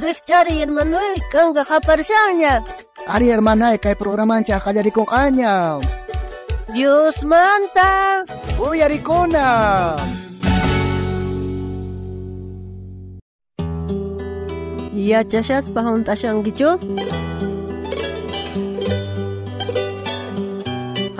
Rifchari hermano, kanga japarshaña. Ari hermana, kay programancha qallarikun aña. Dios manta. Uyarikuna. Yachashaspa juntashankichu.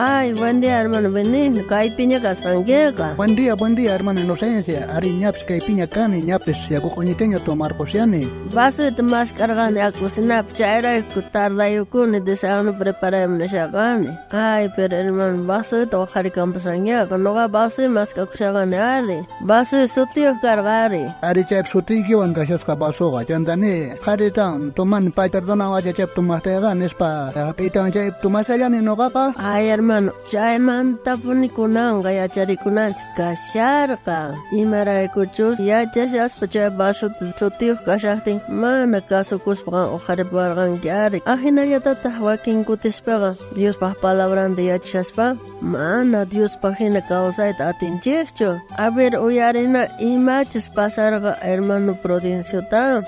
Ay, buen día, hermano Benigno. Kay piña casangueca. Buen día, hermano Inocencia. Ari ñaps kay piña cani, ñapes yakuqñiteño tomar posiani. Vaso de más cargane a cocinar, chaira y tarda y cune deseando prepararme shagane. Ay, pero hermano, vaso de tojar y campasangueca. No va vaso de más que shagane ale. Vaso de sotio cargare. Ari chap sutikio an kashasqa basoqa chantani. Qharitan toman paytardona wacha chap tumasteqa nispa. Pitan chap tumasallani noqaqa. Ay, hermano, chay manta punikunanga yacharikunanchik kasharqa. Imaraykuchus yachashaspa chay vaso de sotio kashaqtin mana kasukuspa uqhariparqankiari. Ahinallatataq wakin kutishpaqa Diospa palabranta yachashaspa mana Diospa hina kawsayta atinchikchu. A ver, uyarina imachus pasarqa hermano Prudenciota.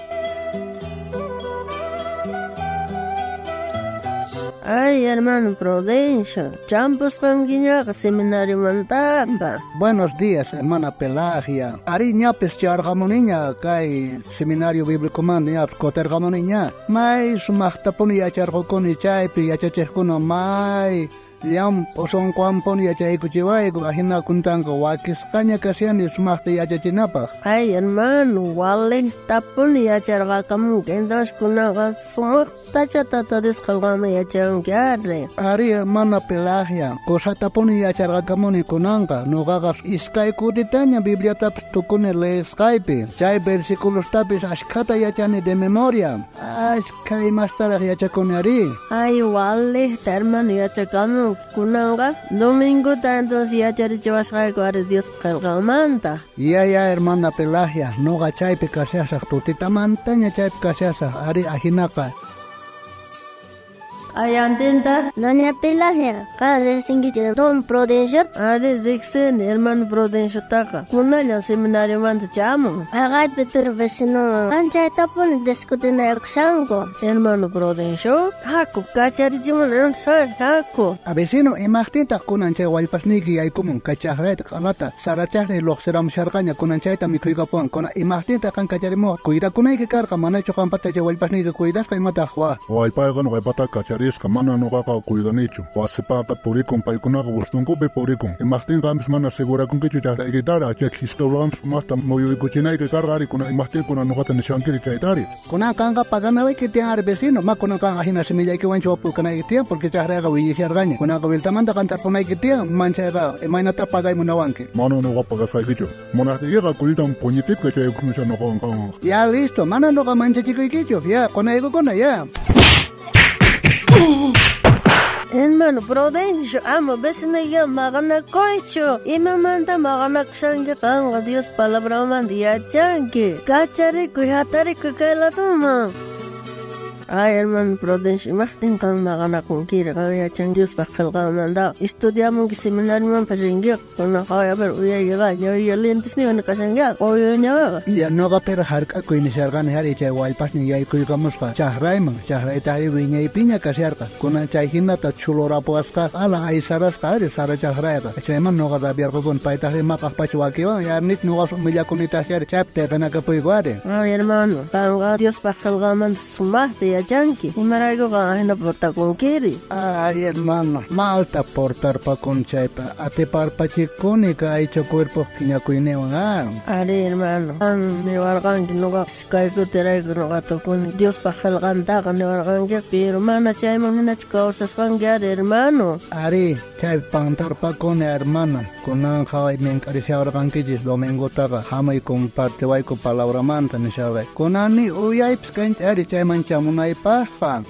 Ay, hermano Prudencio, champus kamgiñaqa seminario mantapa. Buenos días, hermana Pelagia. Ari ñapes charqamuniña kay seminario bíblico manda ñapes koterqamuniña. May sumaqtapuni yacharqukuni chaypi yachachiqkuna may Liam poson kwampon yachaykuchiwayku ahina kuntanqa wakisqaña kasiani sumaqta yachachinapaq. Ay, hermano, wale tapuni yacharqakamunqa. Entonces kunaqa sumaqta chatata desqalqama yachankiari. Ari hermana Pelagia, kosatapuni yacharqakamuni kunanqa nuqaqa iskay kutitaña Bibliatapis tukuni leesqaypi. Chay versículostapis ashkhata yachani de memoria. Ashkay mastaraq yachakuni ari. Ay, wale hermano yachakamun kunanga domingo tanto si yacharichiwashqayku ari Dios qillqanmanta. Ya hermana Pelagia, nuqa chaypi kasiasaq tutitamantaña chaypi kasiasaq ari ahinaqa. Ay, antenta. Doña Pelagia, kadre singiche Don Prudencio. Ari rixen hermano Prudencio taqa. Kunalla seminario manta chamo. Agay pero vecino. Ancha taponi discutina yaksango. Hermano Prudencio. Haku kacharichimon haku. A vecino imaqtinta kunanchay wallpasniki yaykumun kachaqrayta q'alata sarachaqni luqsiram sharqaña kunanchayta mikhuykapuwan kuna imaqtinta kan kacharimuq kuydakunayki karqa manachu qampata chay wallpasniki kuydasqa imataq wa. Wallpayqa waypata kacharisqa mana nuqaqa kuydanichu. Wasipaqa purikun paykunaqa wustunkupi purikun. Imaqtinqa ampis mana segurakunkichu chaqraykitari chay historiawanpas masta muyuykuchinayki karqa ari kuna imaqtinkuna nuqata nishankiri chaytari. Kunan kanqa paganawayki tiyan ari vecino ma kunan kan ahina simillaykiwanchu wapulkanayki tiyan porque chaqrayqa willisharqaña. Kunanqa wiltamanta kantarpunayki tiyan manchayqa imaynata pagaymunawanki. Mana nuqa pagasaykichu. Munaqtikiqa kulitan puñitipka chaykunusha nuqawan kan. Ya listo, mana nuqa manchachikuykichu. Ya, kunaykukuna ya. Hermano Prudencio, amo vecino ya maganakoychu. Imamanta maganakushanki qanqa Dios palabramanta yachanki. Kacharikuy hatarikuy kaylatuma. Ay, hermano Prudencio, imaqtin kan maganakunkiri yachan Dios qillqanmanta. Estudiamunki seminariumanpas rinkiqa. Kunaqa a ver uyayiqa lentesni kashankiqa quyuñaqa. Ya nuqa pero hark'akuy nisharqani hari chay wallpasni yaykuykamusqa chaqrayman chaqrayta ari wiñaypiña kasharqa. Kunan chay hinata chulurapuasqa ala aysarasqa ari sara chaqrayqa. Chayman nuqa rabiarqukun paytaqri maqaqpachu wakiwan yarnit nuqa millakunitaqsi ari chaypi qanakapuyku ari. Ay, hermano, kanqa Dios qillqanmanta sumaqta yachanki. Imaraykuqa ahina portakunkiri. Ay, hermano, malta portarpakun chaypa atiparpachikuni kaycha cuerpo kiñakuyniwan Ari, hermano, niwarqanki nuqa kaykutirayku nuqatukuni Dios qillqantaqa niwarqanki pero mana chayman hinachu kawsasqanki ari, hermano. Ari, chay pantarpakuni hermano, kunan qhaway mink'arishawarqankichis domingotaqa hamay compartiwayku palabramanta nisharqay. Kunani uyaypis kanchik ari chayman chamunaypaqpa.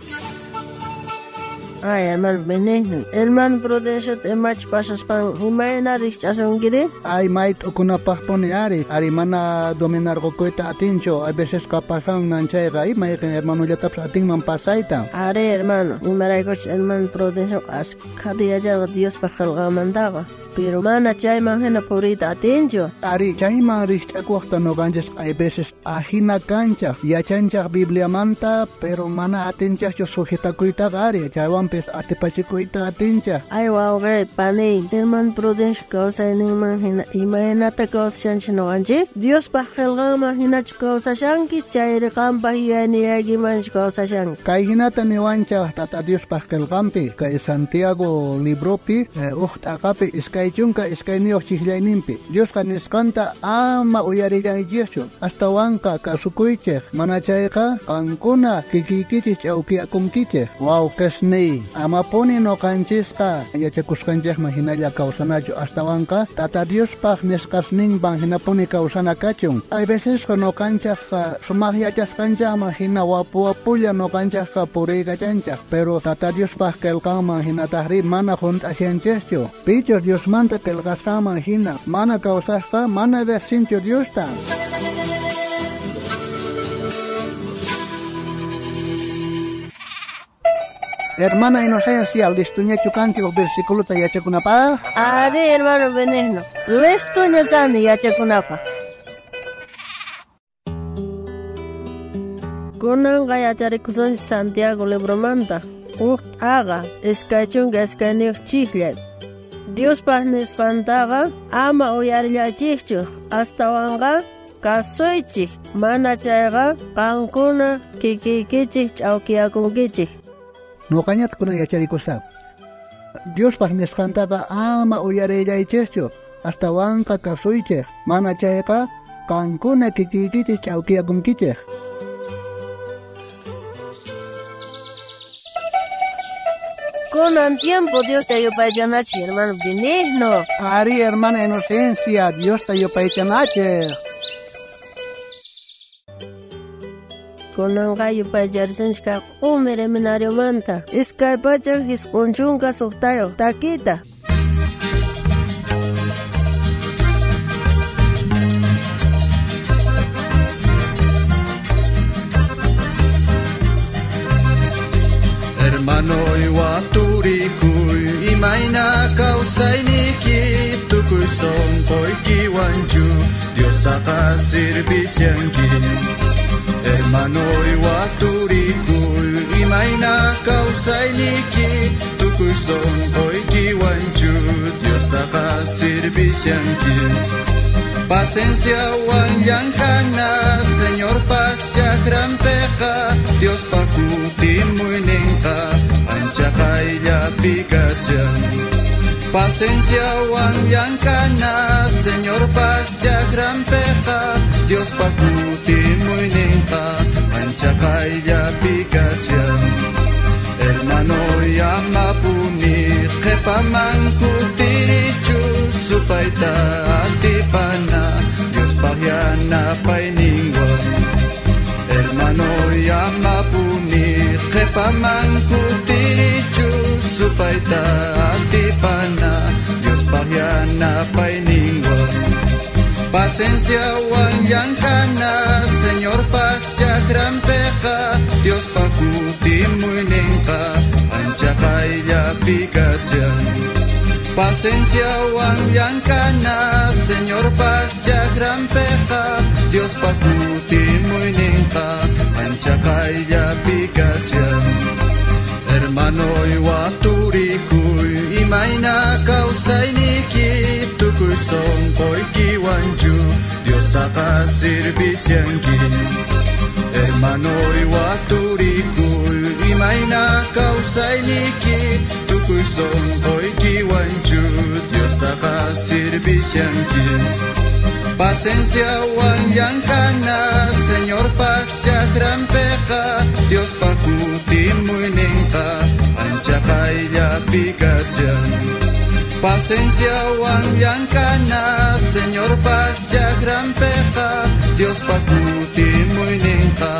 Ay, hermano Benigno. Hermano Prudencio, te mach pasas pan. Imagina richasongiri. Ay, mait ukuna pahponi ari mana dominar gokoita atincho. A veces kapasan nanchaiga. Y maiken hermano ya taps ating man pasaita. Are, hermano. Imaraikoch, hermano Prudencio, as kadía ya Dios pajalga mandaga. Pero mana chay manjena purita atincho. Ari, chay man richtakuachta no ganches a veces ajina cancha. Ya chancha Biblia manta, pero mana atincha yo sujeta kuita gari. Chaywan pes atipachikuita atincha. Ay, wow, gay, pani. Hermano Prudencio, causa en manjena. Imagínate causa shanchi no ganchi. Dios pajalga manjena causa shanki. Chay recampa hieni agi manch causa shanki. Kay hinata ni wancha tata Dios paskel gampi. Kay Santiago libropi. Akapi iskay chunka iskay niyo chihlay nimpi. Dios kaniskanta ama uyari yang Diosyo. Hasta wanka kasukuyche. Manachayka kankuna kikikitich au kiakumkiche. Wow kesni. Ama poni no kanchiska. Yachakuskanjeh mahinaya kausanacho. Hasta wanka tata Dios pag neskasning bang hinaponi kausana kachung. Ay veces no kanchak sumahiyachas kancha mahina wapuya no kanchak puriga chancha. Pero tata Dios pag kelkama hinatahri mana junt asianchesyo. Pichos Dios manta kelkasama hina. Mana kausasta mana vecincho Dios ta. Hermana inocencia, listuña chucanti o versículo ta yachakunapa. Are, hermano Benigno. Listuña tani yachakunapa. Kunan gaya charikuson Santiago libromanta. Haga, eskachunga eskanio chiclet. Dios pahnes fantaga, ama oyarilla chichu. Hasta wanga, kasoichi. Mana chayga, kankuna, kikikichich, au kiakunkichich. No cañat kuna yacharikusa. Dios pahnes fantaga, ama oyarilla chichu. Hasta wanga kasoichi. Mana chayga, kankuna, kikikichich, au kiakunkichich. Con el tiempo Dios te ayuda a hermano Benigno. Ari, hermana inocencia, Dios te ayuda a Con el gallo para yarsenska, mere minario manta. Escarpachan his conchunga sotayo, taquita. Hermano iwaturikuy imayna kawsayniki tukuy sonkoy kiwanchu Dios taka sirvisyanki. Hermano iwaturikuy imayna kawsayniki tukuy sonkoy kiwanchu Dios taka sirvisyanki. Paciencia wanyankana Señor pakchakrampeqa Dios pakutimuynenqa ancha qayllapigasyan. Paciencia wanyankana Señor pakchakrampeqa Dios pakutimuynenqa ancha qayllapigasyan. Hermano yamapuni qepamankutirchu supayta atipana Dios pahyana payningwan. Hermano yamapuni qepamankutirchu supayta atipana Dios pahyana payningwan. Paciencia wanyankana Señor pakchakrampeqa Dios pakutimuynenqa ancha qayllapigasyan. Paciencia wanyankana Señor pakchakrampeqa Dios pakutimuynenqa ancha qayllapigasyan. Hermano iwaturikuy imayna kawsayniki tukuy sonkoy kiwanchu Dios taka sirvisyanki. Hermano iwaturikuy imayna kawsayniki tukuy sonkoy kiwanchu Dios taka sirvisyanki. Paciencia wanyankana Señor pakchakrampeqa Dios pakutimuynenqa ancha qayllapigasyan. Paciencia wanyankana Señor pakchakrampeqa Dios pakutimuynenqa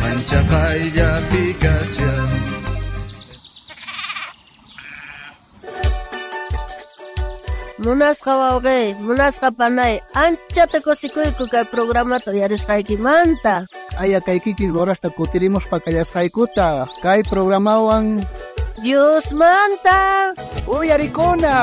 ancha qayllapigasyan. Munasqa wawqi, munasqa panay, anchata kusikuyku kay programato yarisqaykimanta. Aya kaykiki horasta kutirimos pakayasqaykuta. Kay programawan Dios manta. uyarikuna.